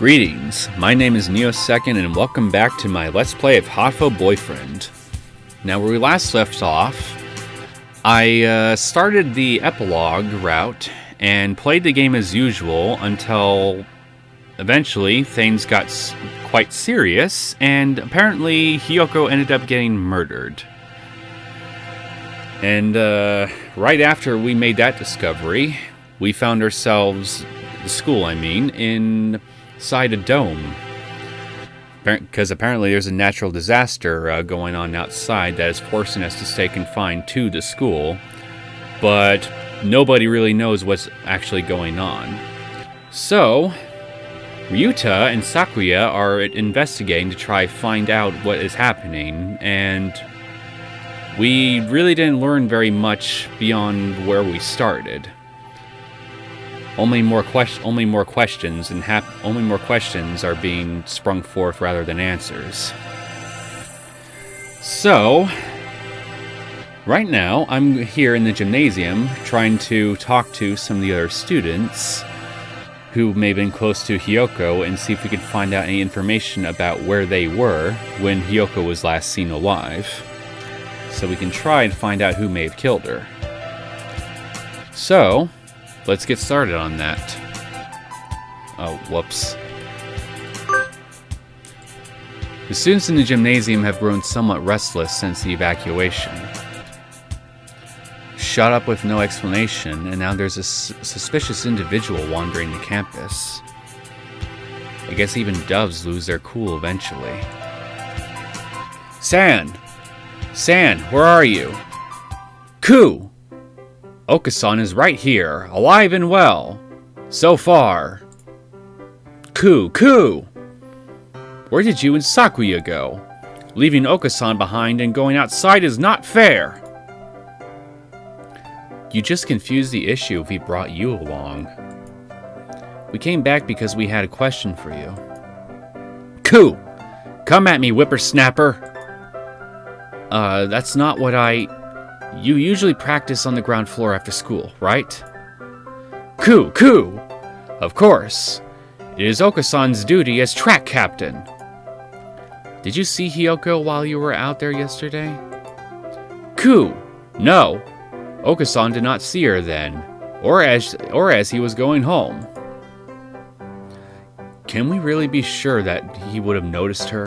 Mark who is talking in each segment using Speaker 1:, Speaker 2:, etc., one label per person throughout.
Speaker 1: Greetings, my name is Neosekken and welcome back to my Let's Play of Hatoful Boyfriend. Now where we last left off, I started the epilogue route and played the game as usual until eventually things got quite serious and apparently Hiyoko ended up getting murdered. And right after we made that discovery, we found ourselves, the school I mean, inside a dome. Because apparently there's a natural disaster going on outside that is forcing us to stay confined to the school. But nobody really knows what's actually going on. So, Ryuta and Sakuya are investigating to try find out what is happening, and we really didn't learn very much beyond where we started. Only more questions are being sprung forth rather than answers. So, right now I'm here in the gymnasium trying to talk to some of the other students who may have been close to Hiyoko and see if we could find out any information about where they were when Hiyoko was last seen alive. So we can try and find out who may have killed her. So, let's get started on that. Oh, whoops. The students in the gymnasium have grown somewhat restless since the evacuation. Shut up with no explanation, and now there's a suspicious individual wandering the campus. I guess even doves lose their cool eventually. San! San, where are you? Ku! Okasan is right here, alive and well. So far. Ku! Where did you and Sakuya go? Leaving Okasan behind and going outside is not fair. You just confused the issue if we brought you along. We came back because we had a question for you. Ku! Come at me, whippersnapper! That's not what You usually practice on the ground floor after school, right? Ku! Of course. It is Okasan's duty as track captain. Did you see Hiyoko while you were out there yesterday? Ku! No. Okasan did not see her then, or as he was going home. Can we really be sure that he would have noticed her,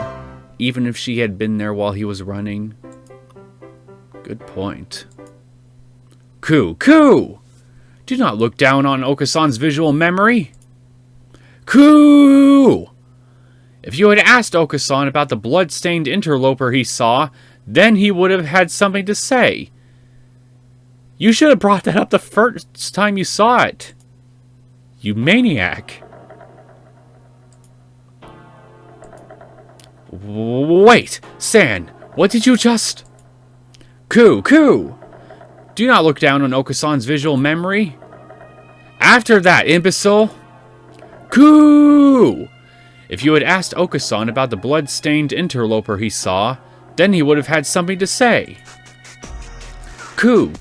Speaker 1: even if she had been there while he was running? Good point. Ku! Do not look down on Okasan's visual memory. Ku! If you had asked Okasan about the blood-stained interloper he saw, then he would have had something to say. You should have brought that up the first time you saw it. You maniac. Wait, San, what did you just... Ku! Do not look down on Okasan's visual memory. After that, imbecile. Ku! If you had asked Okasan about the blood-stained interloper he saw, then he would have had something to say. Ku!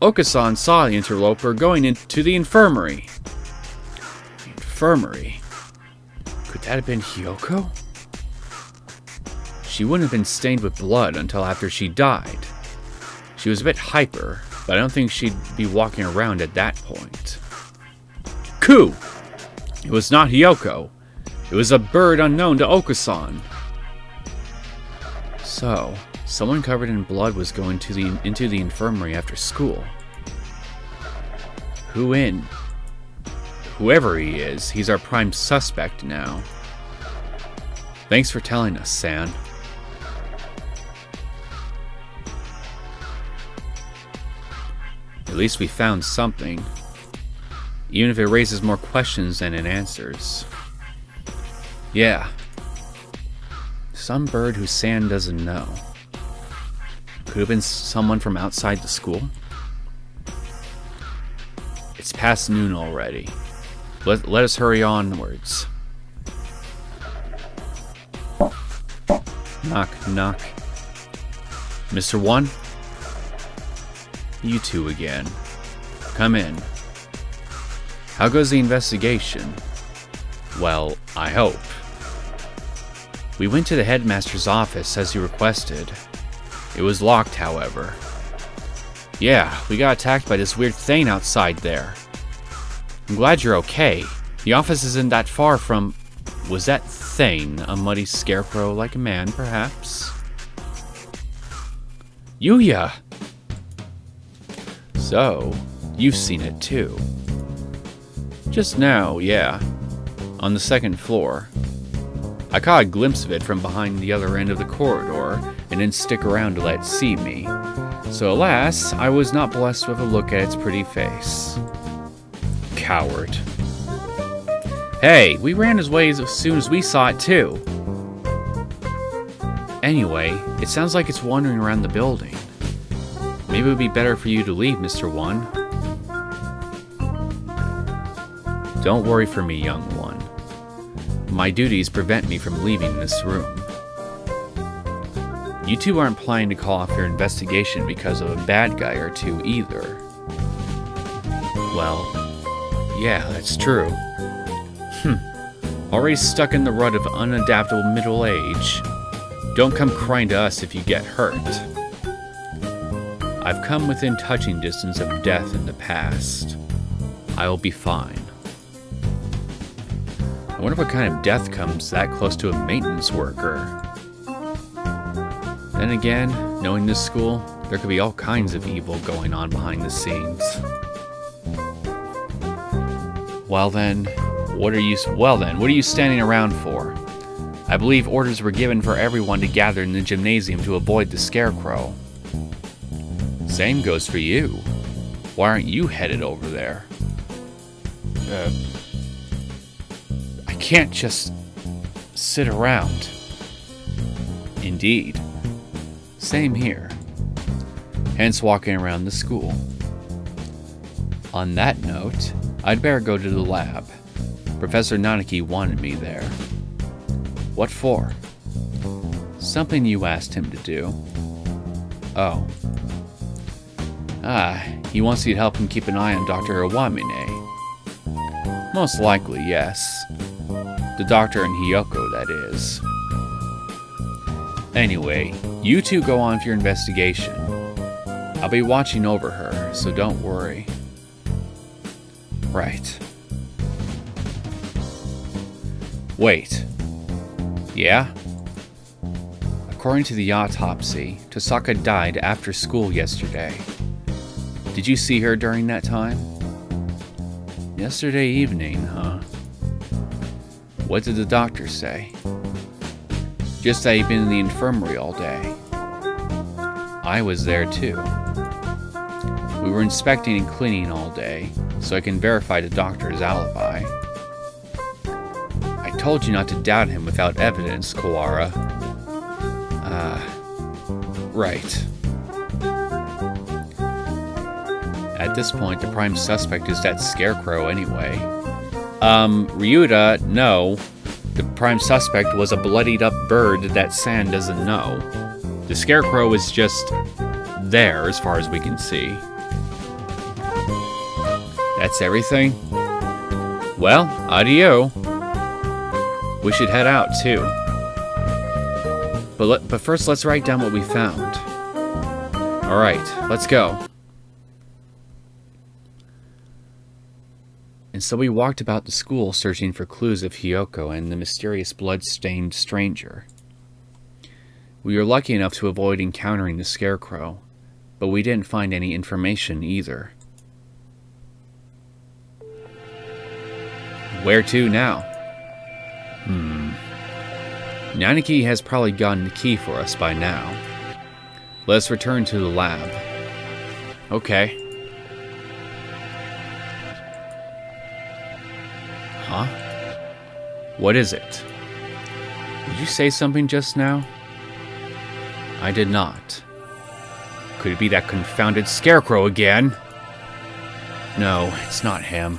Speaker 1: Okasan saw the interloper going into the infirmary. The infirmary? Could that have been Hiyoko? She wouldn't have been stained with blood until after she died. She was a bit hyper, but I don't think she'd be walking around at that point. Ku! It was not Hiyoko. It was a bird unknown to Okasan. So, someone covered in blood was going into the infirmary after school. Whoever he is, he's our prime suspect now. Thanks for telling us, San. At least we found something, even if it raises more questions than it answers. Yeah. Some bird who San doesn't know. Could have been someone from outside the school. It's past noon already. Let us hurry onwards. Knock. Mr. One? You two again. Come in. How goes the investigation? Well, I hope. We went to the headmaster's office as you requested. It was locked, however. Yeah, we got attacked by this weird thing outside there. I'm glad you're okay. The office isn't that far from... Was that thing a muddy scarecrow like a man, perhaps? Yuya! So, you've seen it too. Just now, yeah. On the second floor. I caught a glimpse of it from behind the other end of the corridor, and didn't stick around to let it see me. So alas, I was not blessed with a look at its pretty face. Coward. Hey, we ran his way as soon as we saw it too. Anyway, it sounds like it's wandering around the building. Maybe it would be better for you to leave, Mr. One. Don't worry for me, young one. My duties prevent me from leaving this room. You two aren't planning to call off your investigation because of a bad guy or two either. Well, yeah, that's true. Already stuck in the rut of unadaptable middle age. Don't come crying to us if you get hurt. I've come within touching distance of death in the past. I will be fine. I wonder what kind of death comes that close to a maintenance worker. Then again, knowing this school, there could be all kinds of evil going on behind the scenes. Well then, what are you standing around for? I believe orders were given for everyone to gather in the gymnasium to avoid the scarecrow. Same goes for you. Why aren't you headed over there? I can't just sit around. Indeed. Same here. Hence walking around the school. On that note, I'd better go to the lab. Professor Nanaki wanted me there. What for? Something you asked him to do. Oh. He wants you to help him keep an eye on Dr. Iwamine. Most likely, yes. The doctor and Hiyoko, that is. Anyway, you two go on with your investigation. I'll be watching over her, so don't worry. Right. Wait. Yeah? According to the autopsy, Tosaka died after school yesterday. Did you see her during that time? Yesterday evening, huh? What did the doctor say? Just that he'd been in the infirmary all day. I was there too. We were inspecting and cleaning all day, so I can verify the doctor's alibi. I told you not to doubt him without evidence, Kawara. Right. At this point, the prime suspect is that scarecrow anyway. Ryuta, no. The prime suspect was a bloodied up bird that San doesn't know. The scarecrow is just there as far as we can see. That's everything? Well, adieu. We should head out too. But first let's write down what we found. Alright, let's go. And so we walked about the school searching for clues of Hiyoko and the mysterious blood-stained stranger. We were lucky enough to avoid encountering the scarecrow, but we didn't find any information either. Where to now? Nanaki has probably gotten the key for us by now. Let's return to the lab. Okay. Huh? What is it? Did you say something just now? I did not. Could it be that confounded scarecrow again? No, it's not him.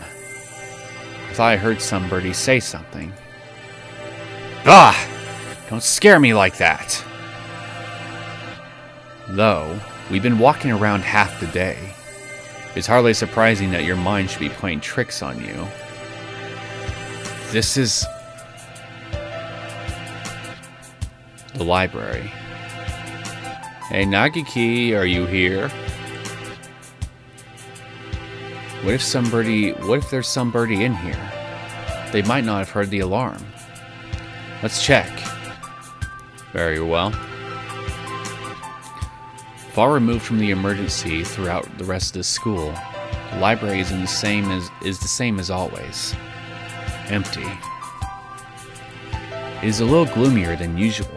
Speaker 1: I thought I heard somebody say something. Bah! Don't scare me like that! Though, we've been walking around half the day. It's hardly surprising that your mind should be playing tricks on you. This is... the library. Hey, Nagiki, are you here? What if there's somebody in here? They might not have heard the alarm. Let's check. Very well. Far removed from the emergency throughout the rest of the school, the library is the same as always. Empty. It is a little gloomier than usual.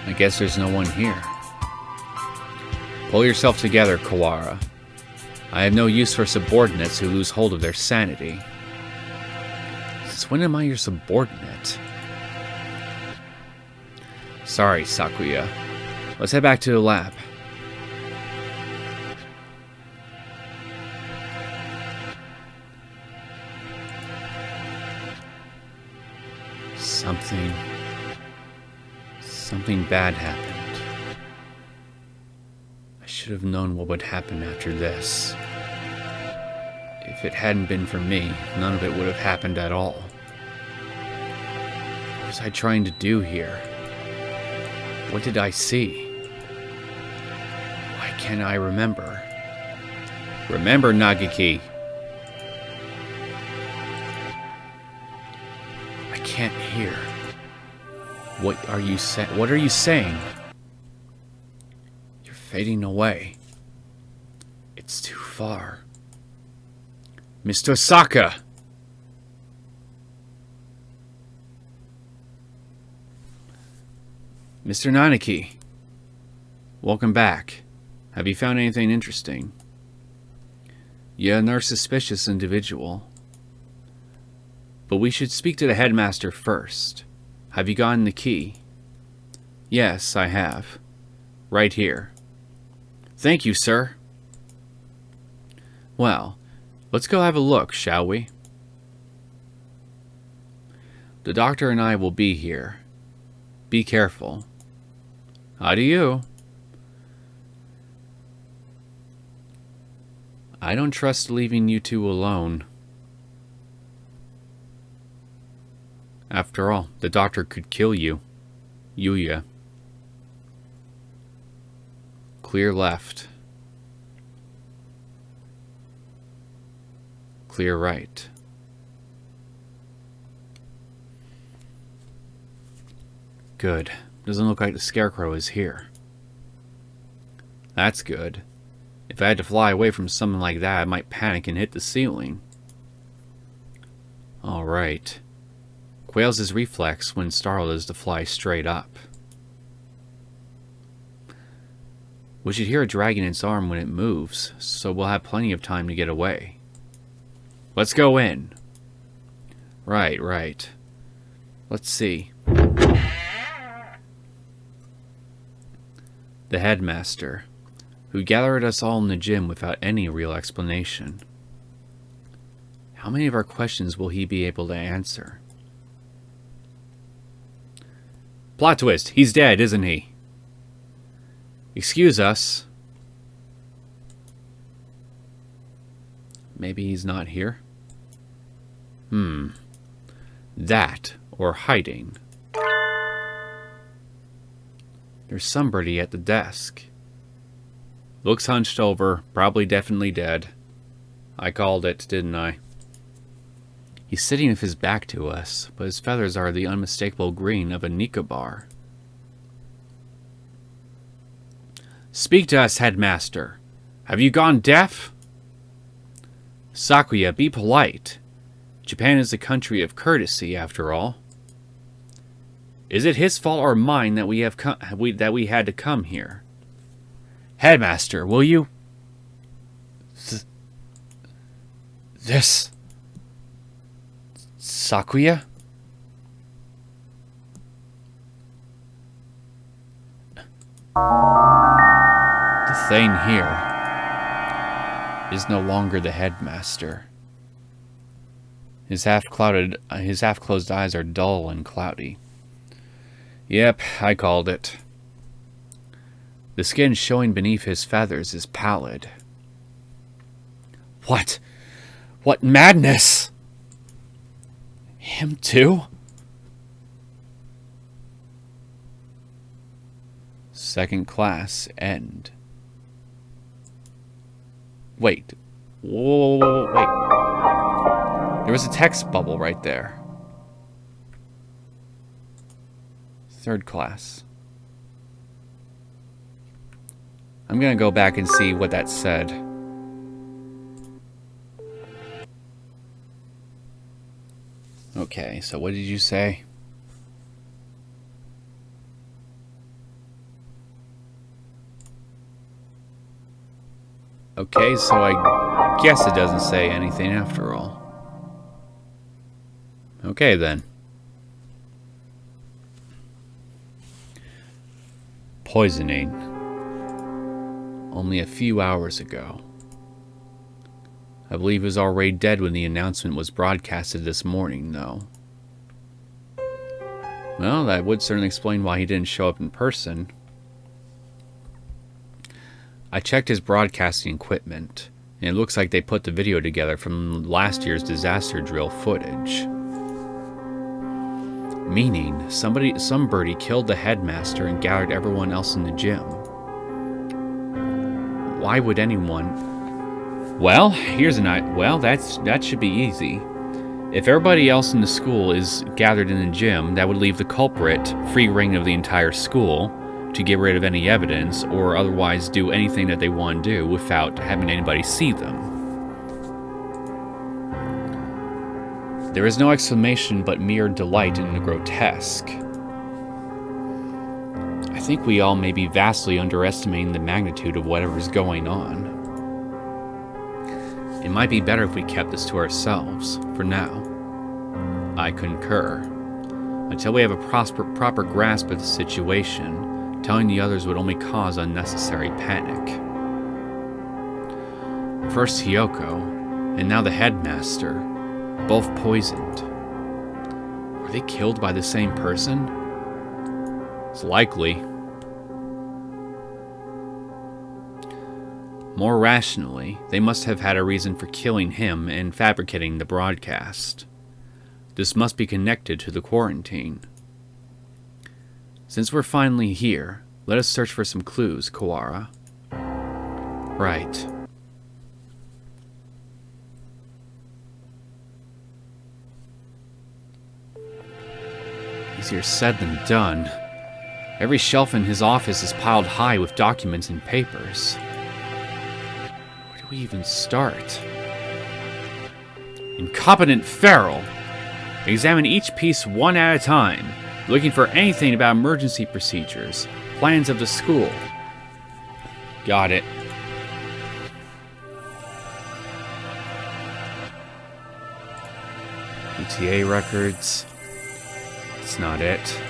Speaker 1: I guess there's no one here. Pull yourself together, Kawara. I have no use for subordinates who lose hold of their sanity. Since when am I your subordinate? Sorry, Sakuya. Let's head back to the lab. Something bad happened. I should have known what would happen after this. If it hadn't been for me, none of it would have happened at all. What was I trying to do here? What did I see? Why can't I remember? Remember, Nagiki. I can't hear. What are you saying? You're fading away. It's too far. Mr. Saka! Mr. Nanaki. Welcome back. Have you found anything interesting? You're another suspicious individual. But we should speak to the headmaster first. Have you gotten the key? Yes, I have. Right here. Thank you, sir. Well, let's go have a look, shall we? The doctor and I will be here. Be careful. How do you? I don't trust leaving you two alone. After all, the doctor could kill you. Yuya. Clear left. Clear right. Good. Doesn't look like the scarecrow is here. That's good. If I had to fly away from something like that, I might panic and hit the ceiling. Alright. Quails' reflex when startled is to fly straight up. We should hear a drag in its arm when it moves, so we'll have plenty of time to get away. Let's go in. Right. Let's see. The headmaster, who gathered us all in the gym without any real explanation. How many of our questions will he be able to answer? Plot twist, he's dead, isn't he? Excuse us. Maybe he's not here? That, or hiding. There's somebody at the desk. Looks hunched over, probably definitely dead. I called it, didn't I? He's sitting with his back to us, but his feathers are the unmistakable green of a Nicobar. Speak to us, headmaster. Have you gone deaf? Sakuya, be polite. Japan is a country of courtesy, after all. Is it his fault or mine that we had to come here? Headmaster, will you? This... Sakuya? The thing here is no longer the headmaster. His half-closed eyes are dull and cloudy. Yep, I called it. The skin showing beneath his feathers is pallid. What? What madness! Him too? Second class end. Wait. Whoa, wait. There was a text bubble right there. Third class. I'm gonna go back and see what that said. Okay, so what did you say? Okay, so I guess it doesn't say anything after all. Okay, then. Poisoning. Only a few hours ago. I believe he was already dead when the announcement was broadcasted this morning, though. Well, that would certainly explain why he didn't show up in person. I checked his broadcasting equipment, and it looks like they put the video together from last year's disaster drill footage. Meaning, some birdie killed the headmaster and gathered everyone else in the gym. Why would anyone... Well, that should be easy. If everybody else in the school is gathered in the gym, that would leave the culprit free reign of the entire school to get rid of any evidence or otherwise do anything that they want to do without having anybody see them. There is no explanation but mere delight in the grotesque. I think we all may be vastly underestimating the magnitude of whatever's going on. It might be better if we kept this to ourselves, for now. I concur. Until we have a proper grasp of the situation, telling the others would only cause unnecessary panic. First Hiyoko, and now the headmaster, both poisoned. Were they killed by the same person? It's likely. More rationally, they must have had a reason for killing him and fabricating the broadcast. This must be connected to the quarantine. Since we're finally here, let us search for some clues, Kawara. Right. Easier said than done. Every shelf in his office is piled high with documents and papers. Where do we even start? Incompetent feral! Examine each piece one at a time, looking for anything about emergency procedures, plans of the school. Got it. PTA records. That's not it.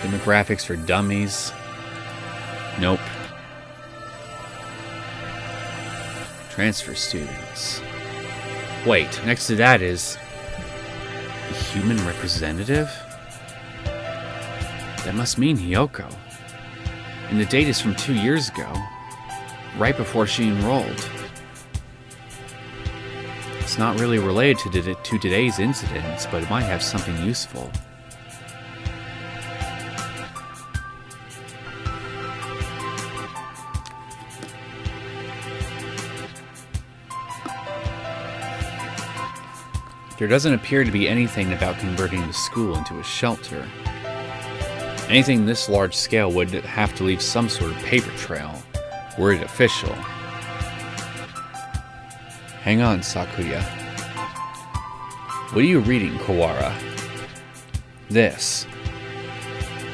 Speaker 1: Demographics for dummies. Nope. Transfer students. Wait, next to that is the human representative? That must mean Hiyoko. And the date is from 2 years ago, right before she enrolled. It's not really related to today's incidents, but it might have something useful. There doesn't appear to be anything about converting the school into a shelter. Anything this large scale would have to leave some sort of paper trail, were it official. Hang on, Sakuya. What are you reading, Kawara? This.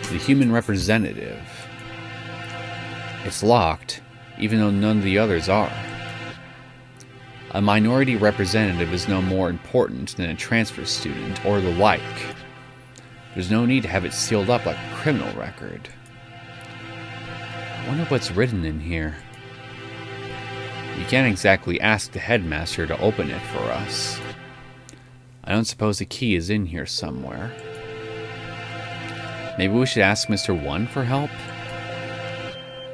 Speaker 1: The human representative. It's locked, even though none of the others are. A minority representative is no more important than a transfer student or the like. There's no need to have it sealed up like a criminal record. I wonder what's written in here. You can't exactly ask the headmaster to open it for us. I don't suppose the key is in here somewhere. Maybe we should ask Mr. 1 for help?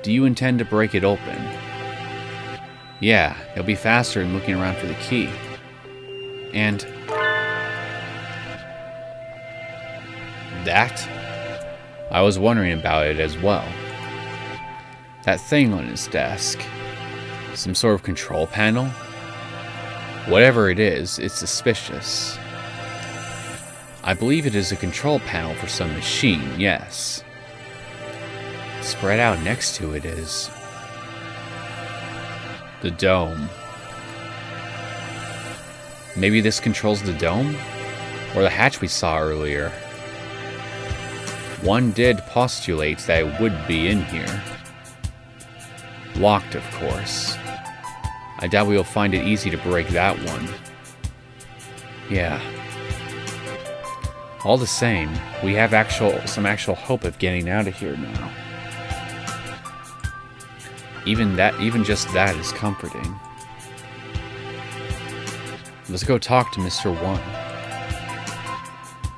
Speaker 1: Do you intend to break it open? Yeah, it'll be faster than looking around for the key. And... that? I was wondering about it as well. That thing on his desk. Some sort of control panel? Whatever it is, it's suspicious. I believe it is a control panel for some machine, yes. Spread out next to it is... the dome. Maybe this controls the dome? Or the hatch we saw earlier. One did postulate that it would be in here. Locked, of course. I doubt we'll find it easy to break that one. Yeah. All the same, we have some actual hope of getting out of here now. Even just that is comforting. Let's go talk to Mr. 1.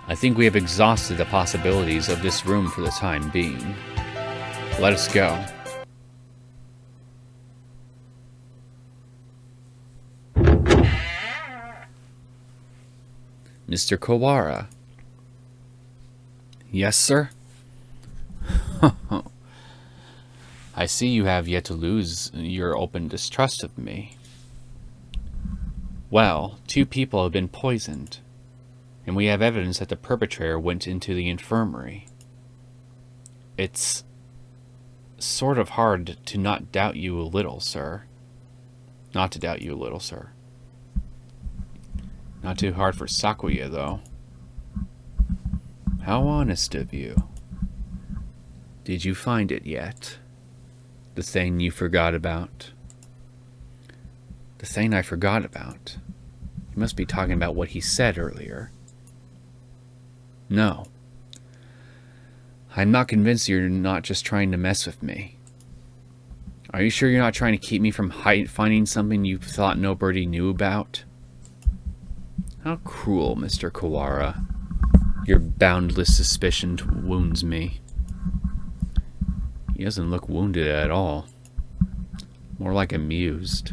Speaker 1: I think we have exhausted the possibilities of this room for the time being. Let us go. Mr. Kawara. Yes, sir? I see you have yet to lose your open distrust of me. Well, 2 people have been poisoned, and we have evidence that the perpetrator went into the infirmary. It's sort of hard to not doubt you a little, sir. Not to doubt you a little, sir. Not too hard for Sakuya, though. How honest of you. Did you find it yet? The thing you forgot about? The thing I forgot about? You must be talking about what he said earlier. No. I'm not convinced you're not just trying to mess with me. Are you sure you're not trying to keep me from finding something you thought nobody knew about? How cruel, Mr. Kawara. Your boundless suspicion wounds me. He doesn't look wounded at all. More like amused.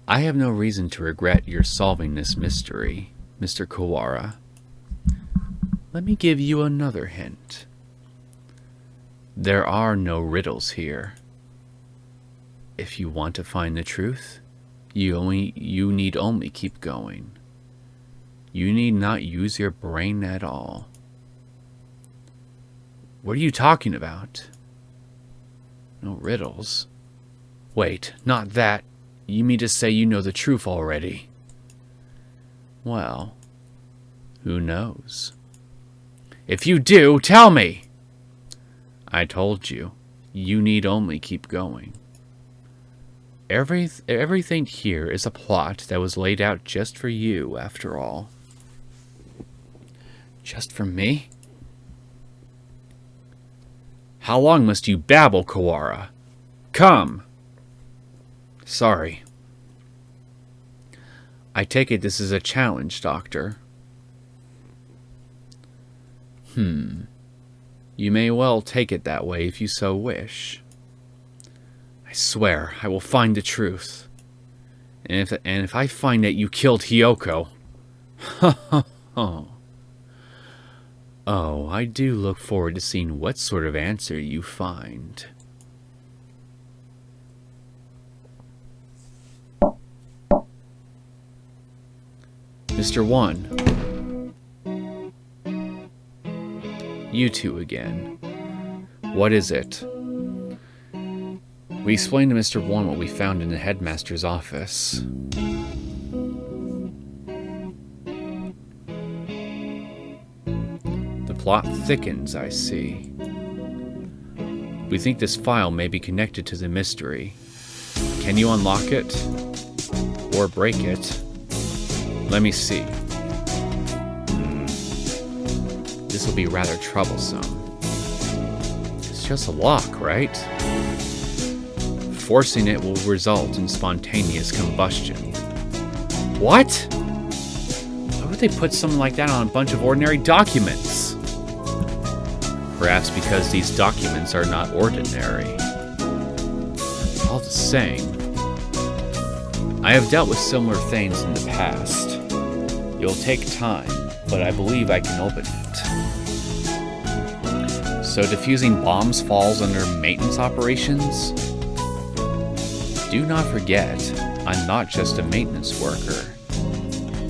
Speaker 1: I have no reason to regret your solving this mystery, Mr. Kawara. Let me give you another hint. There are no riddles here. If you want to find the truth, you need only keep going. You need not use your brain at all. What are you talking about? No riddles? Wait, not that. You mean to say you know the truth already? Well, who knows? If you do, tell me! I told you, you need only keep going. Everything here is a plot that was laid out just for you, after all. Just for me? How long must you babble, Kawara? Come! Sorry. I take it this is a challenge, Doctor. You may well take it that way if you so wish. I swear I will find the truth. And if I find that you killed Hiyoko... Oh, I do look forward to seeing what sort of answer you find. Mr. 1. You two again. What is it? We explained to Mr. 1 what we found in the headmaster's office. The plot thickens, I see. We think this file may be connected to the mystery. Can you unlock it? Or break it? Let me see. This will be rather troublesome. It's just a lock, right? Forcing it will result in spontaneous combustion. What? Why would would they put something like that on a bunch of ordinary documents? Perhaps because these documents are not ordinary. All the same, I have dealt with similar things in the past. It'll take time, but I believe I can open it. So defusing bombs falls under maintenance operations? Do not forget, I'm not just a maintenance worker.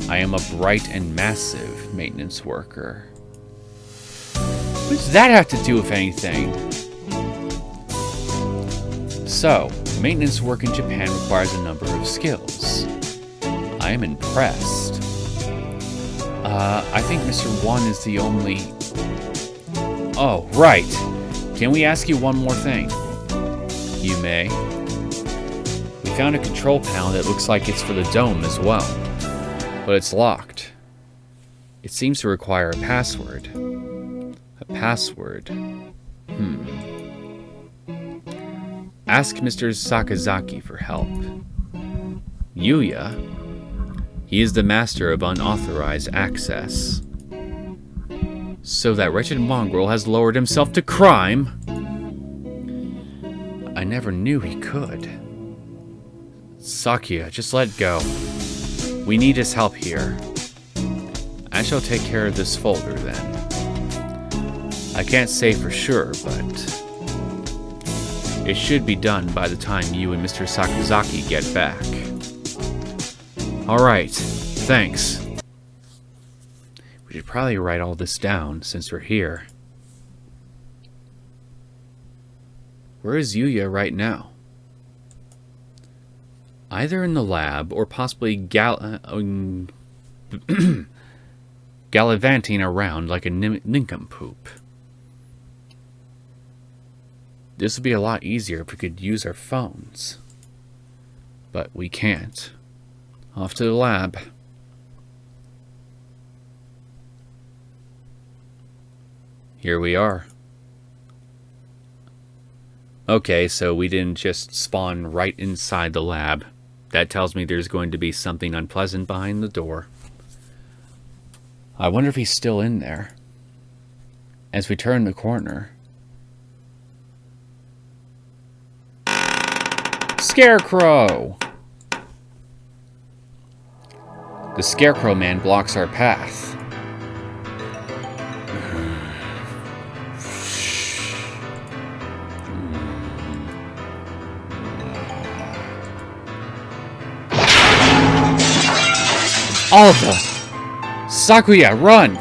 Speaker 1: I am a bright and massive maintenance worker. What does that have to do with anything? So, maintenance work in Japan requires a number of skills. I am impressed. I think Mr. One is the only... Oh, right. Can we ask you one more thing? You may. We found a control panel that looks like it's for the dome as well. But it's locked. It seems to require a password. A password. Ask Mr. Sakazaki for help. Yuya? He is the master of unauthorized access. So that wretched mongrel has lowered himself to crime? I never knew he could. Sakuya, just let go. We need his help here. I shall take care of this folder then. I can't say for sure, but it should be done by the time you and Mr. Sakazaki get back. Alright, thanks. We should probably write all this down since we're here. Where is Yuya right now? Either in the lab or possibly gallivanting around like a nincompoop. This would be a lot easier if we could use our phones. But we can't. Off to the lab. Here we are. Okay, so we didn't just spawn right inside the lab. That tells me there's going to be something unpleasant behind the door. I wonder if he's still in there. As we turn the corner... Scarecrow! The Scarecrow man blocks our path. All of them! Sakuya, run!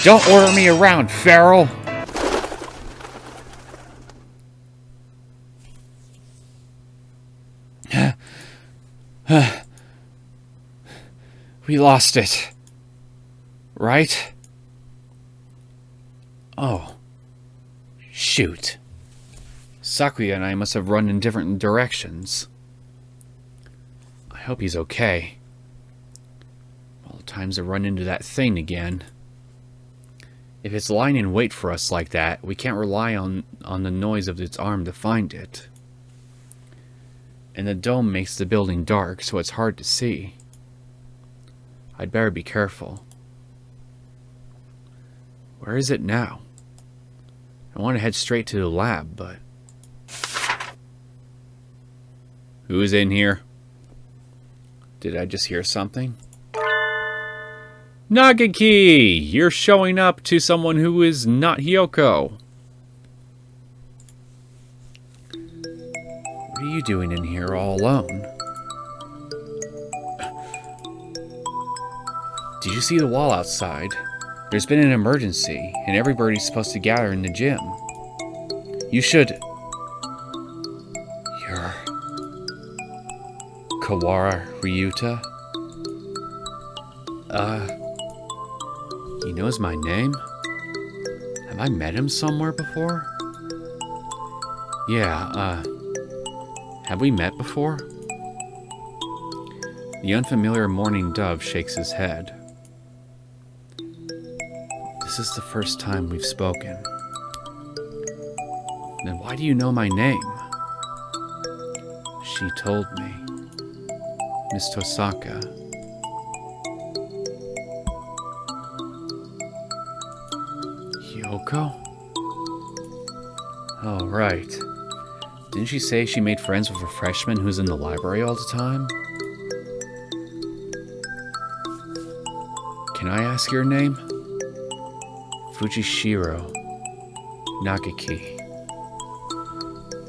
Speaker 1: Don't order me around, feral! We lost it. Right? Oh. Shoot. Sakuya and I must have run in different directions. I hope he's okay. All the times I run into that thing again. If it's lying in wait for us like that, we can't rely on the noise of its arm to find it. And the dome makes the building dark, so it's hard to see. I'd better be careful. Where is it now? I want to head straight to the lab, but... Who's in here? Did I just hear something? Nagaki! You're showing up to someone who is not Hiyoko. What are you doing in here all alone? Did you see the wall outside? There's been an emergency, and everybody's supposed to gather in the gym. You should... You're... Kawara Ryuta? He knows my name? Have I met him somewhere before? Yeah, have we met before? The unfamiliar mourning dove shakes his head. This is the first time we've spoken. Then why do you know my name? She told me. Miss Tosaka. Hiyoko? Oh, right. Didn't she say she made friends with a freshman who's in the library all the time? Can I ask your name? Fujishiro Nagaki.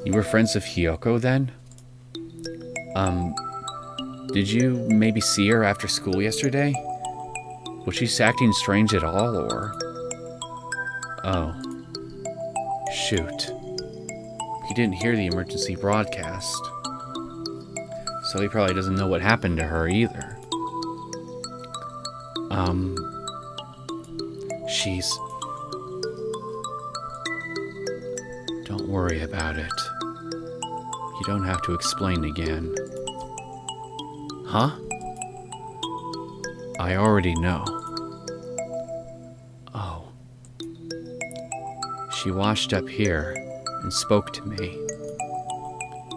Speaker 1: You were friends with Hiyoko then? Did you maybe see her after school yesterday? Was she acting strange at all, or? Oh. Shoot. He didn't hear the emergency broadcast. So he probably doesn't know what happened to her either. She's... Don't worry about it. You don't have to explain again. Huh? I already know. Oh. She washed up here and spoke to me,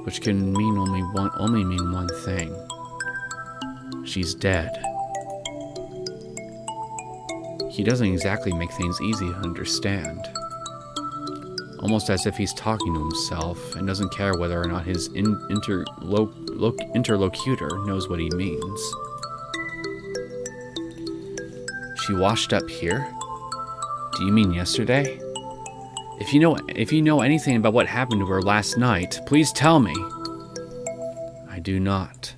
Speaker 1: which can mean only mean one thing. She's dead. He doesn't exactly make things easy to understand. Almost as if he's talking to himself and doesn't care whether or not his interlocutor knows what he means. She washed up here? Do you mean yesterday? If you know anything about what happened to her last night, please tell me. I do not.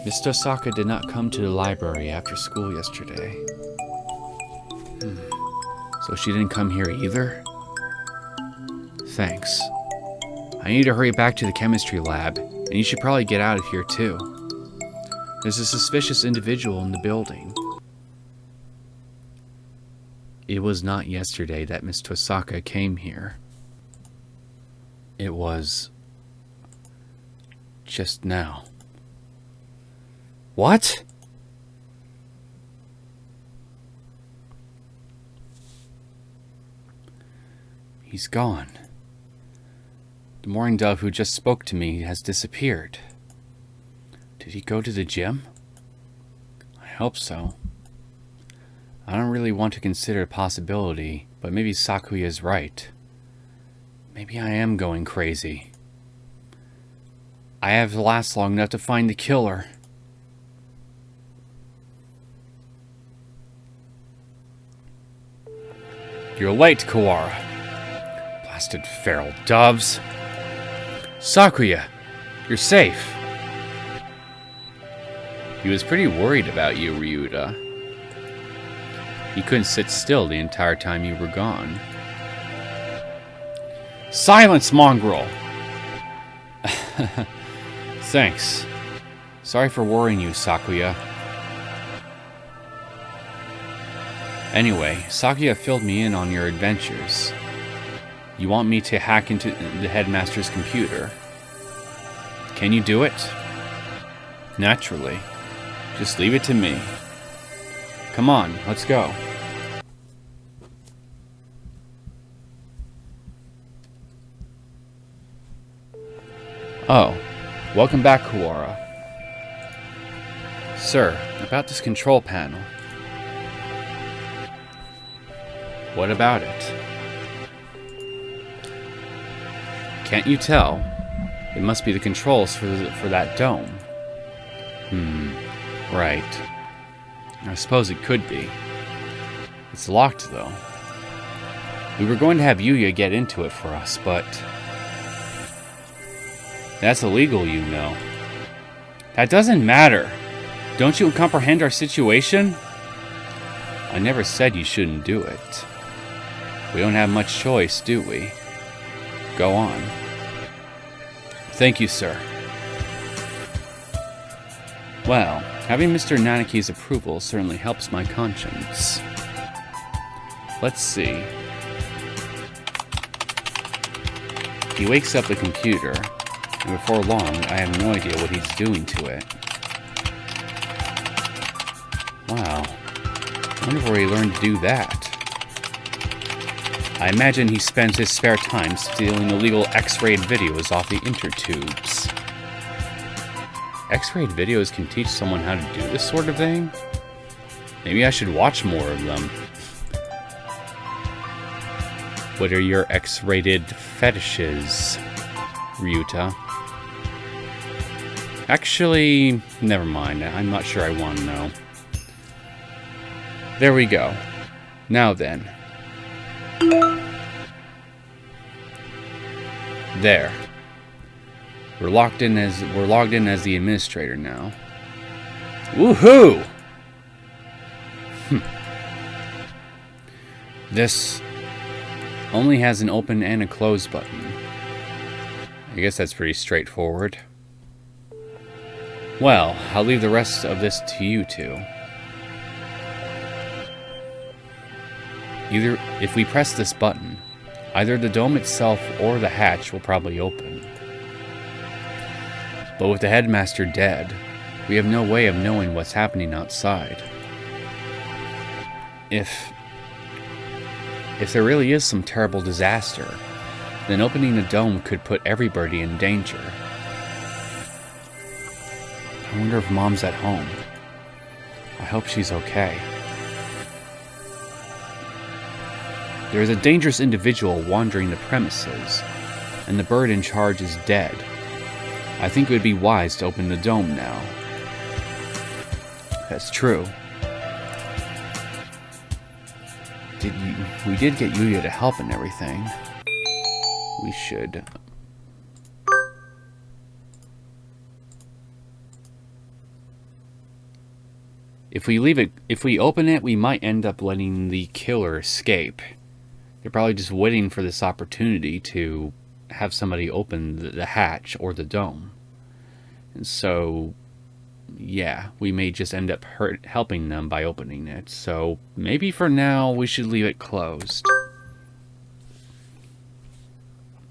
Speaker 1: Miss Tosaka did not come to the library after school yesterday. So she didn't come here either? Thanks. I need to hurry back to the chemistry lab, and you should probably get out of here too. There's a suspicious individual in the building. It was not yesterday that Miss Tosaka came here. It was... just now. What? He's gone. The morning dove who just spoke to me has disappeared. Did he go to the gym? I hope so. I don't really want to consider a possibility, but maybe Sakuya is right. Maybe I am going crazy. I have to last long enough to find the killer. You're late, Kawara. Blasted feral doves. Sakuya, you're safe. He was pretty worried about you, Ryuta. He couldn't sit still the entire time you were gone. Silence, mongrel! Thanks. Sorry for worrying you, Sakuya. Anyway, Sakuya filled me in on your adventures. You want me to hack into the headmaster's computer. Can you do it? Naturally. Just leave it to me. Come on, let's go. Oh, welcome back, Kawara. Sir, about this control panel. What about it? Can't you tell? It must be the controls for that dome. Right. I suppose it could be. It's locked, though. We were going to have Yuya get into it for us, but... That's illegal, you know. That doesn't matter. Don't you comprehend our situation? I never said you shouldn't do it. We don't have much choice, do we? Go on. Thank you, sir. Well, having Mr. Nanaki's approval certainly helps my conscience. Let's see. He wakes up the computer, and before long, I have no idea what he's doing to it. Wow. I wonder where he learned to do that. I imagine he spends his spare time stealing illegal X-rayed videos off the intertubes. X-rayed videos can teach someone how to do this sort of thing? Maybe I should watch more of them. What are your X-rated fetishes, Ryuta? Actually, never mind. I'm not sure I want to know. There we go. Now then. There. We're logged in as the administrator now. Woohoo! This only has an open and a close button. I guess that's pretty straightforward. Well, I'll leave the rest of this to you two. If we press this button, either the dome itself or the hatch will probably open. But with the headmaster dead, we have no way of knowing what's happening outside. If there really is some terrible disaster, then opening the dome could put everybody in danger. I wonder if Mom's at home. I hope she's okay. There is a dangerous individual wandering the premises, and the bird in charge is dead. I think it would be wise to open the dome now. That's true. We did get Yuya to help and everything. We should. If we open it, we might end up letting the killer escape. They're probably just waiting for this opportunity to have somebody open the hatch or the dome. And so, yeah, we may just end up helping them by opening it. So maybe for now we should leave it closed.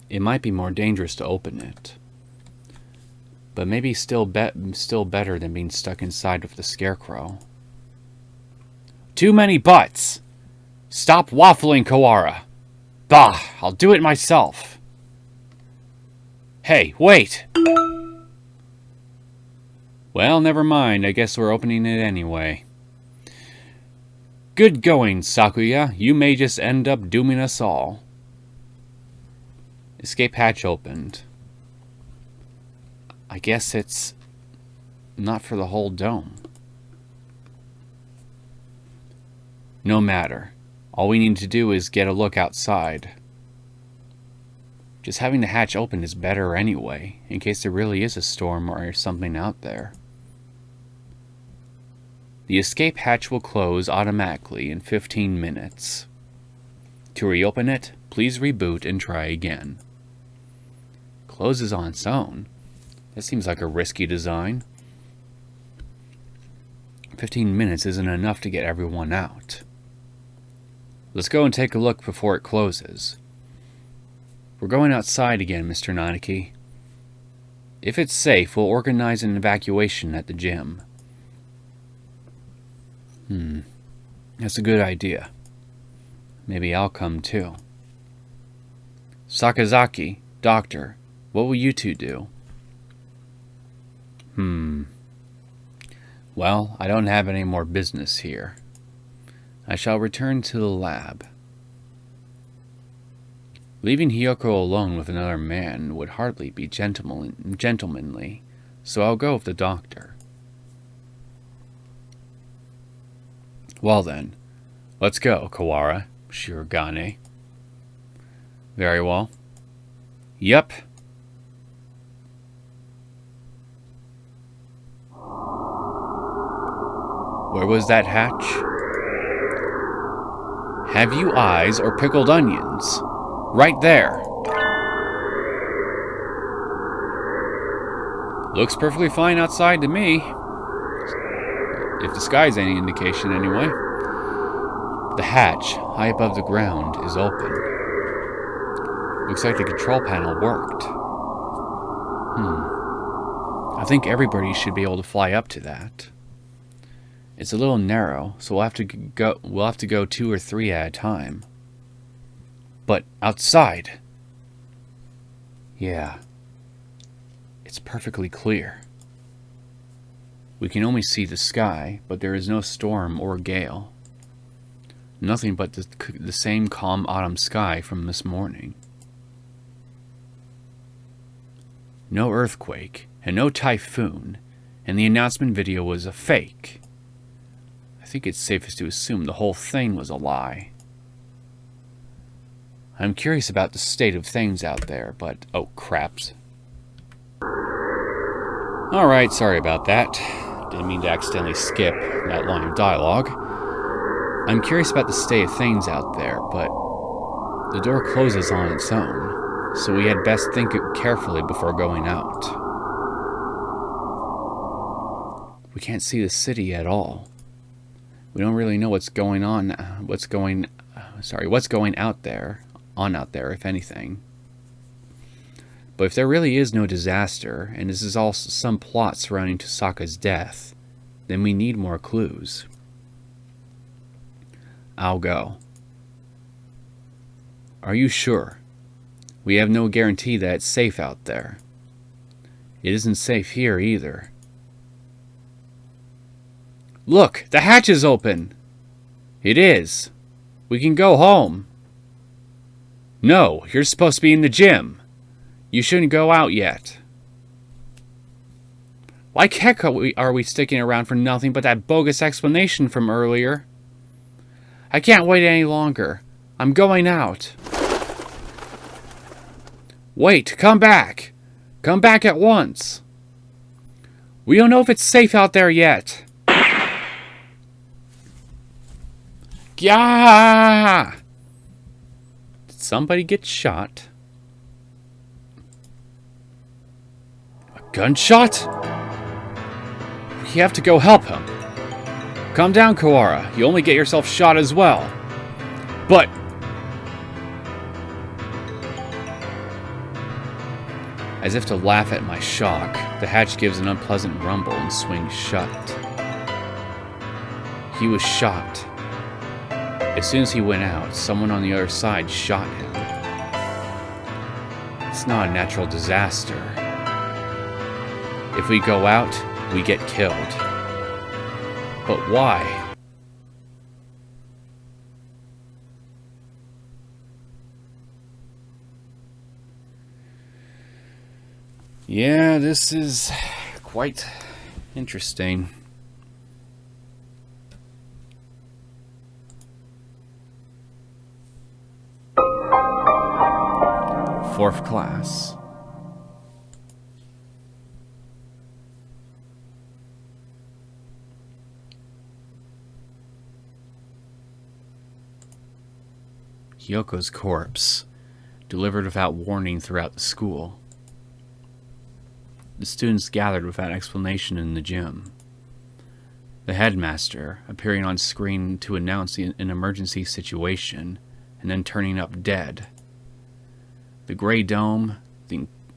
Speaker 1: It might be more dangerous to open it. But maybe still better than being stuck inside with the scarecrow. Too many buts! Stop waffling, Kawara! Bah, I'll do it myself. Hey, wait! Well, never mind. I guess we're opening it anyway. Good going, Sakuya. You may just end up dooming us all. Escape hatch opened. I guess it's not for the whole dome. No matter. All we need to do is get a look outside. Just having the hatch open is better anyway, in case there really is a storm or something out there. The escape hatch will close automatically in 15 minutes. To reopen it, please reboot and try again. Closes on its own. That seems like a risky design. 15 minutes isn't enough to get everyone out. Let's go and take a look before it closes. We're going outside again, Mr. Nanaki. If it's safe, we'll organize an evacuation at the gym. That's a good idea. Maybe I'll come too. Sakazaki, Doctor, what will you two do? Well, I don't have any more business here. I shall return to the lab. Leaving Hiyoko alone with another man would hardly be gentlemanly, so I'll go with the doctor. Well then, let's go, Kawara, Shirogane. Very well. Yep. Where was that hatch? Have you eyes or pickled onions? Right there. Looks perfectly fine outside to me. If the sky's any indication, anyway. The hatch, high above the ground, is open. Looks like the control panel worked. I think everybody should be able to fly up to that. It's a little narrow, so we'll have to go 2 or 3 at a time. But outside... Yeah. It's perfectly clear. We can only see the sky, but there is no storm or gale. Nothing but the same calm autumn sky from this morning. No earthquake and no typhoon, and the announcement video was a fake. I think it's safest to assume the whole thing was a lie. I'm curious about the state of things out there, but... oh, craps. Alright, sorry about that. Didn't mean to accidentally skip that line of dialogue. I'm curious about the state of things out there, but the door closes on its own, so we had best think carefully before going out. We can't see the city at all. We don't really know what's going out there, if anything. But if there really is no disaster, and this is all some plot surrounding Tosaka's death, then we need more clues. I'll go. Are you sure? We have no guarantee that it's safe out there. It isn't safe here either. Look, the hatch is open! It is. We can go home. No, you're supposed to be in the gym. You shouldn't go out yet. Like heck are we sticking around for nothing but that bogus explanation from earlier? I can't wait any longer. I'm going out. Wait, come back. Come back at once. We don't know if it's safe out there yet. Yeah! Did somebody get shot? A gunshot? We have to go help him. Calm down, Kawara. You only get yourself shot as well. But... as if to laugh at my shock, the hatch gives an unpleasant rumble and swings shut. He was shot. As soon as he went out, someone on the other side shot him. It's not a natural disaster. If we go out, we get killed. But why? Yeah, this is quite interesting. Fourth class. Hiyoko's corpse, delivered without warning throughout the school. The students gathered without explanation in the gym. The headmaster appearing on screen to announce an emergency situation and then turning up dead. The gray dome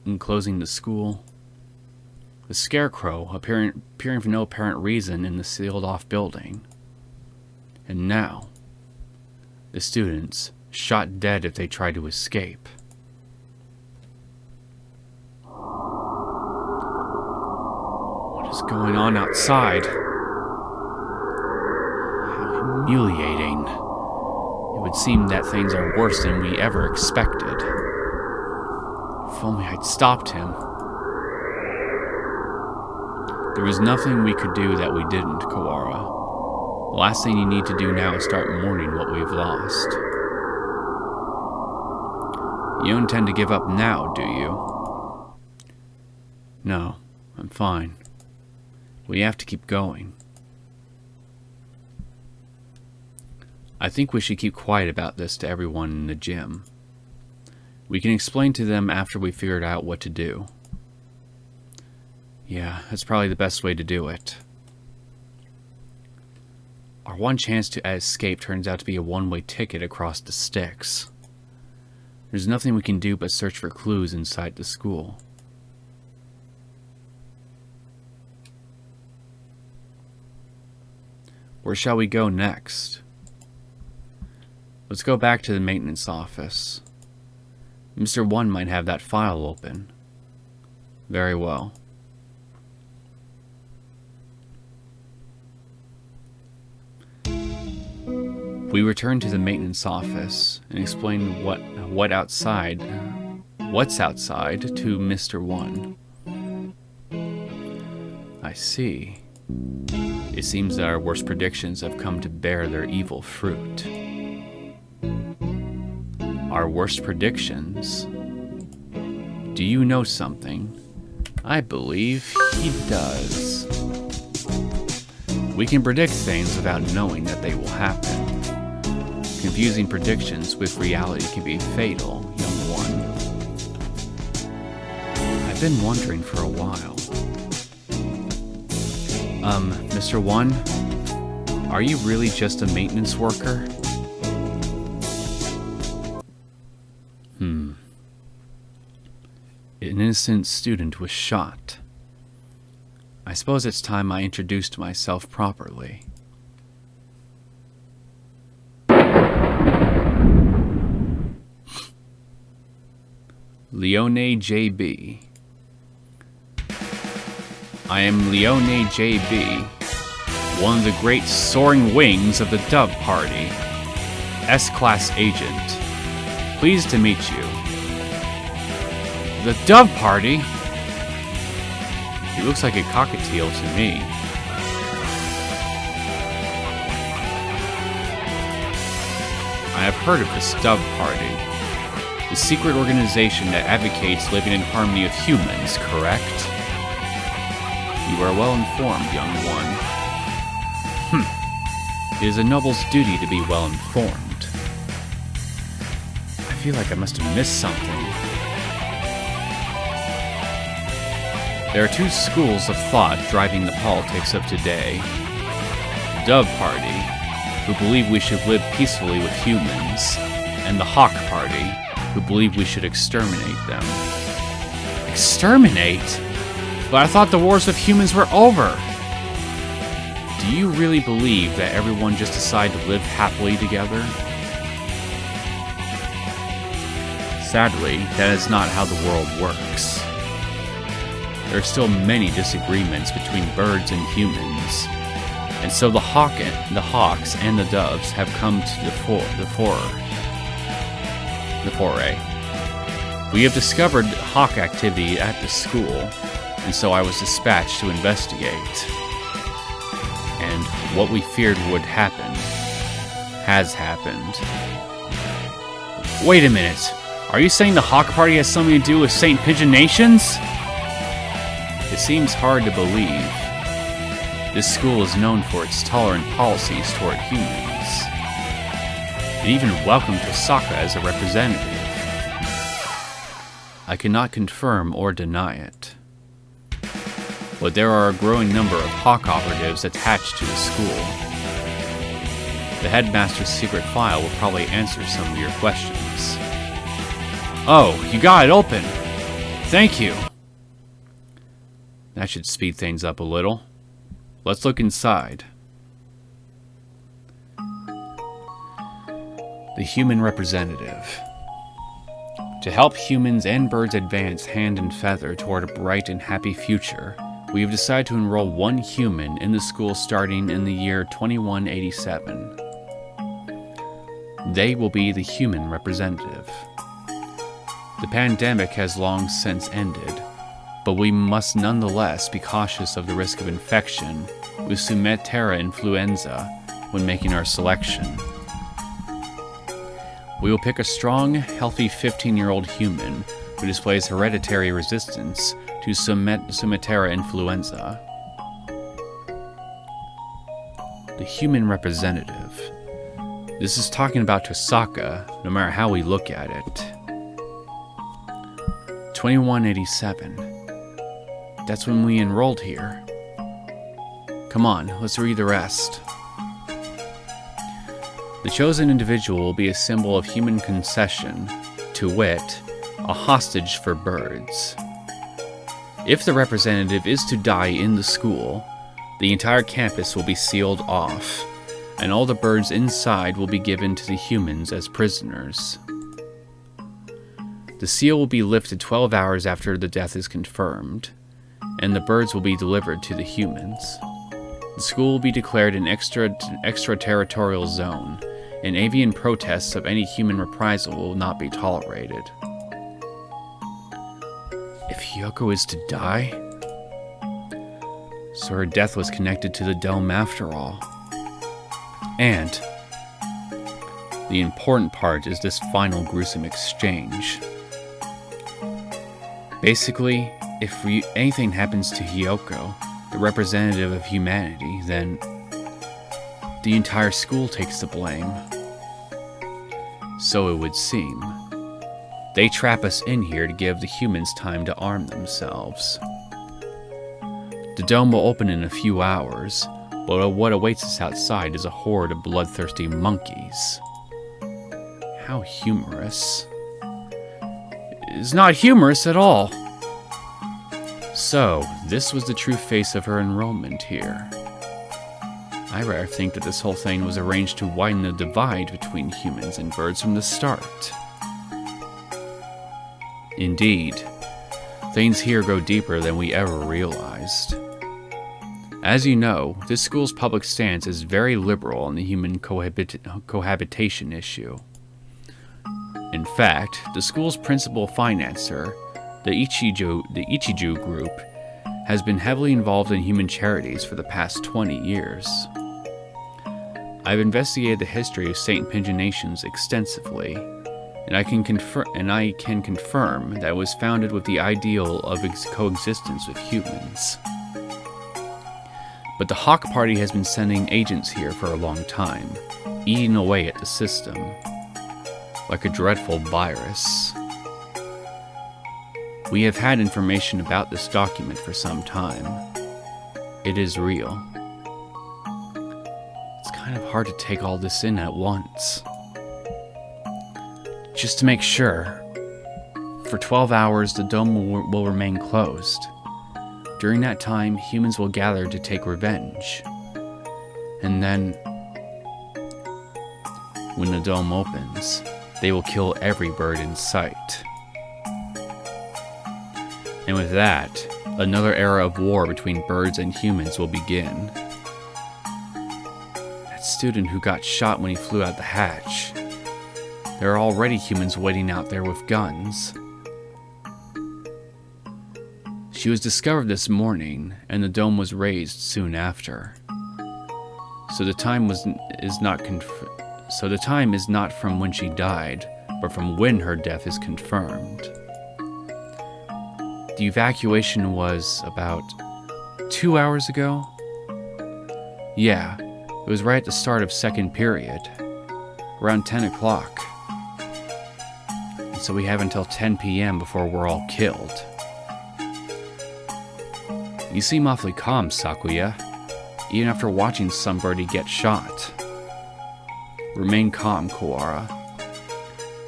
Speaker 1: enclosing the school. The scarecrow appearing for no apparent reason in the sealed-off building. And now, the students shot dead if they tried to escape. What is going on outside? How humiliating. It would seem that things are worse than we ever expected. If only I'd stopped him. There was nothing we could do that we didn't, Kawara. The last thing you need to do now is start mourning what we've lost. You don't intend to give up now, do you? No, I'm fine. We have to keep going. I think we should keep quiet about this to everyone in the gym. We can explain to them after we figured out what to do. Yeah, that's probably the best way to do it. Our one chance to escape turns out to be a one-way ticket across the sticks. There's nothing we can do but search for clues inside the school. Where shall we go next? Let's go back to the maintenance office. Mr. 1 might have that file open. Very well. We returned to the maintenance office and explained what's outside to Mr. 1. I see. It seems that our worst predictions have come to bear their evil fruit. Our worst predictions? Do you know something? I believe he does. We can predict things without knowing that they will happen. Confusing predictions with reality can be fatal, young one. I've been wondering for a while. Mr. 1, are you really just a maintenance worker? An innocent student was shot. I suppose it's time I introduced myself properly. Leone J.B. I am Leone J.B., one of the great soaring wings of the Dove Party, S-Class Agent. Pleased to meet you. The Dove Party? He looks like a cockatiel to me. I have heard of this Dove Party. The secret organization that advocates living in harmony with humans, correct? You are well informed, young one. It is a noble's duty to be well informed. I feel like I must have missed something. There are two schools of thought driving the politics of today. The Dove Party, who believe we should live peacefully with humans, and the Hawk Party, who believe we should exterminate them. Exterminate? But I thought the wars with humans were over! Do you really believe that everyone just decided to live happily together? Sadly, that is not how the world works. There are still many disagreements between birds and humans, and so the hawks and the doves have come to the foray. We have discovered hawk activity at the school, and so I was dispatched to investigate. And what we feared would happen has happened. Wait a minute. Are you saying the Hawk Party has something to do with St. Pigeon Nations? It seems hard to believe. This school is known for its tolerant policies toward humans. It even welcomed Osaka as a representative. I cannot confirm or deny it. But there are a growing number of Hawk operatives attached to the school. The headmaster's secret file will probably answer some of your questions. Oh, you got it open! Thank you! That should speed things up a little. Let's look inside. The human representative. To help humans and birds advance hand and feather toward a bright and happy future, we have decided to enroll one human in the school starting in the year 2187. They will be the human representative. The pandemic has long since ended, but we must nonetheless be cautious of the risk of infection with Sumetera influenza when making our selection. We will pick a strong, healthy 15-year-old human who displays hereditary resistance to Sumetera influenza. The human representative. This is talking about Tosaka, no matter how we look at it. 2187. That's when we enrolled here. Come on, let's read the rest. The chosen individual will be a symbol of human concession, to wit, a hostage for birds. If the representative is to die in the school, the entire campus will be sealed off. and all the birds inside will be given to the humans as prisoners. The seal will be lifted 12 hours after the death is confirmed, and the birds will be delivered to the humans. The school will be declared an extraterritorial zone, and avian protests of any human reprisal will not be tolerated. If Hiyoko is to die, so her death was connected to the dome after all. And the important part is this final gruesome exchange. Basically, if anything happens to Hiyoko, the representative of humanity, then the entire school takes the blame. So it would seem. They trap us in here to give the humans time to arm themselves. The dome will open in a few hours, but what awaits us outside is a horde of bloodthirsty monkeys. How humorous. It's not humorous at all. So, this was the true face of her enrollment here. I rather think that this whole thing was arranged to widen the divide between humans and birds from the start. Indeed, things here go deeper than we ever realized. As you know, this school's public stance is very liberal on the human cohabitation issue. In fact, the school's principal financer, the Ichiju Group, has been heavily involved in human charities for the past 20 years. I've investigated the history of St. Paginations extensively, and I can confirm that it was founded with the ideal of coexistence with humans. But the Hawk Party has been sending agents here for a long time, eating away at the system, like a dreadful virus. We have had information about this document for some time. It is real. It's kind of hard to take all this in at once. Just to make sure, for 12 hours the dome will remain closed. During that time, humans will gather to take revenge. And then, when the dome opens, they will kill every bird in sight. And with that, another era of war between birds and humans will begin. That student who got shot when he flew out the hatch. There are already humans waiting out there with guns. She was discovered this morning, and the dome was raised soon after. So the time is not from when she died, but from when her death is confirmed. The evacuation was about 2 hours ago? Yeah, it was right at the start of second period, around 10 o'clock. And so we have until 10 p.m. before we're all killed. You seem awfully calm, Sakuya, even after watching somebody get shot. Remain calm, Kawara.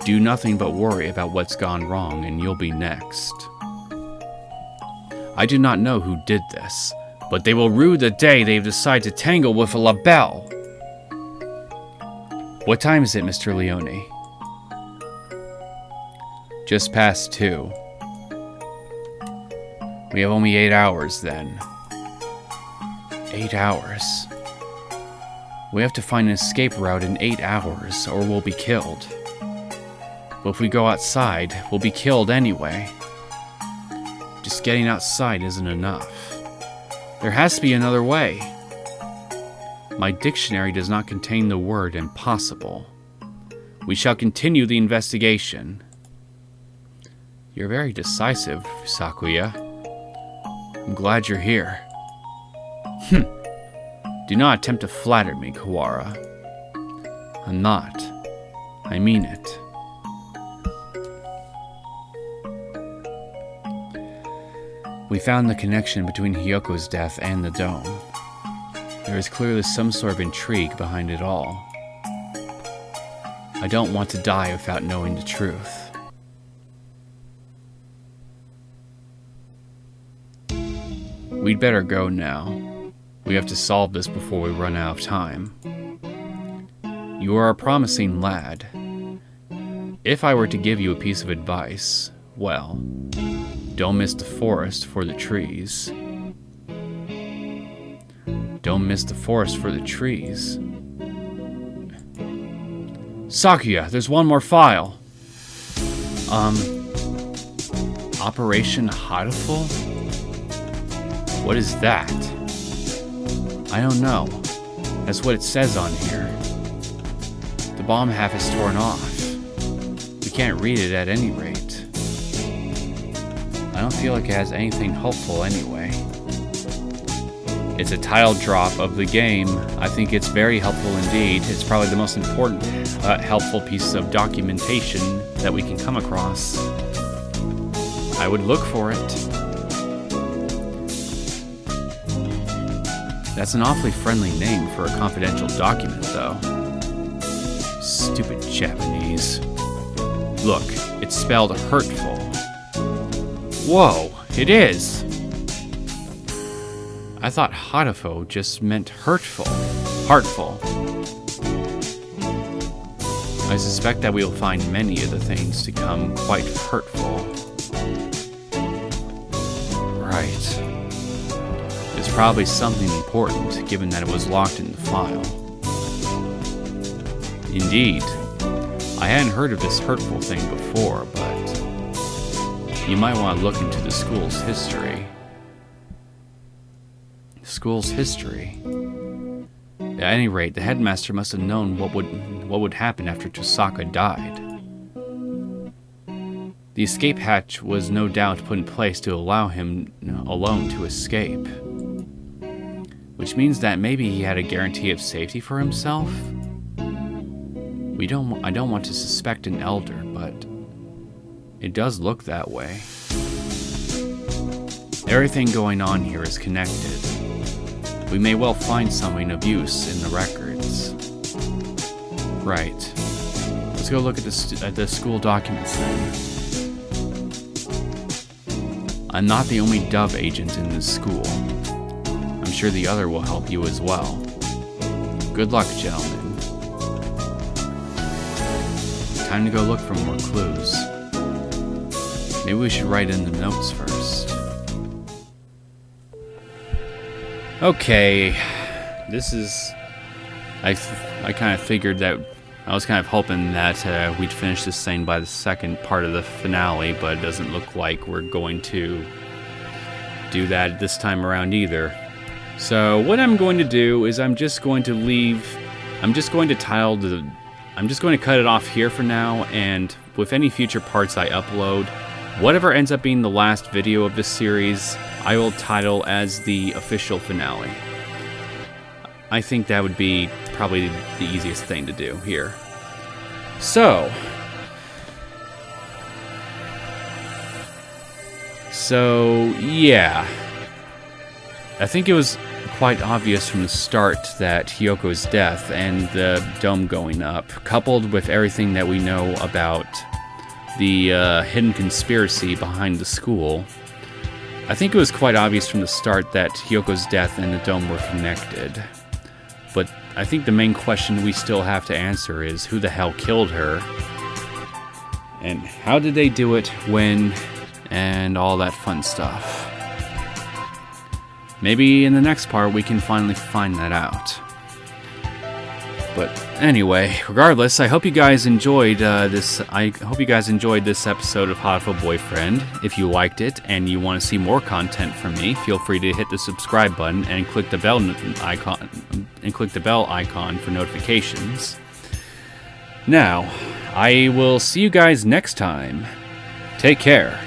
Speaker 1: Do nothing but worry about what's gone wrong, and you'll be next. I do not know who did this, but they will rue the day they've decided to tangle with a labelle. What time is it, Mr. Leone? Just past 2. We have only 8 hours then. 8 hours. We have to find an escape route in 8 hours, or we'll be killed. But if we go outside, we'll be killed anyway. Just getting outside isn't enough. There has to be another way. My dictionary does not contain the word impossible. We shall continue the investigation. You're very decisive, Sakuya. I'm glad you're here. Do not attempt to flatter me, Kawara. I'm not. I mean it. We found the connection between Hiyoko's death and the dome. There is clearly some sort of intrigue behind it all. I don't want to die without knowing the truth. We'd better go now. We have to solve this before we run out of time. You are a promising lad. If I were to give you a piece of advice, well, don't miss the forest for the trees. Don't miss the forest for the trees. Sakuya, there's one more file. Operation Hatoful? What is that? I don't know. That's what it says on here. The bottom half is torn off. We can't read it at any rate. I don't feel like it has anything helpful anyway. It's a title drop of the game. I think it's very helpful indeed. It's probably the most important helpful piece of documentation that we can come across. I would look for it. That's an awfully friendly name for a confidential document, though. Stupid Japanese. Look, it's spelled hurtful. Whoa, it is! I thought Hatoful just meant hurtful. Heartful. I suspect that we will find many of the things to come quite hurtful. Right. It's probably something important, given that it was locked in the file. Indeed. I hadn't heard of this hurtful thing before, but you might want to look into the school's history. School's history. At any rate, the headmaster must have known what would happen after Tosaka died. The escape hatch was no doubt put in place to allow him alone to escape. Which means that maybe he had a guarantee of safety for himself? I don't want to suspect an elder, but it does look that way. Everything going on here is connected. We may well find something of use in the records. Right. Let's go look at the school documents then. I'm not the only Dove agent in this school. I'm sure the other will help you as well. Good luck, gentlemen. Time to go look for more clues. Maybe we should write in the notes first. Okay, this is... I kind of figured that... I was kind of hoping that we'd finish this thing by the second part of the finale, but it doesn't look like we're going to do that this time around either. So what I'm going to do is I'm just going to cut it off here for now, and with any future parts I upload, whatever ends up being the last video of this series, I will title as the official finale. I think that would be probably the easiest thing to do here. So yeah. I think it was quite obvious from the start that Hiyoko's death and the dome going up, coupled with everything that we know about the hidden conspiracy behind the school, I think it was quite obvious from the start that Hiyoko's death and the dome were connected. But I think the main question we still have to answer is who the hell killed her? And how did they do it, when, and all that fun stuff. Maybe in the next part we can finally find that out. But anyway, regardless, I hope you guys enjoyed this episode of Hatoful Boyfriend. If you liked it and you want to see more content from me, feel free to hit the subscribe button and click the bell icon for notifications. Now, I will see you guys next time. Take care.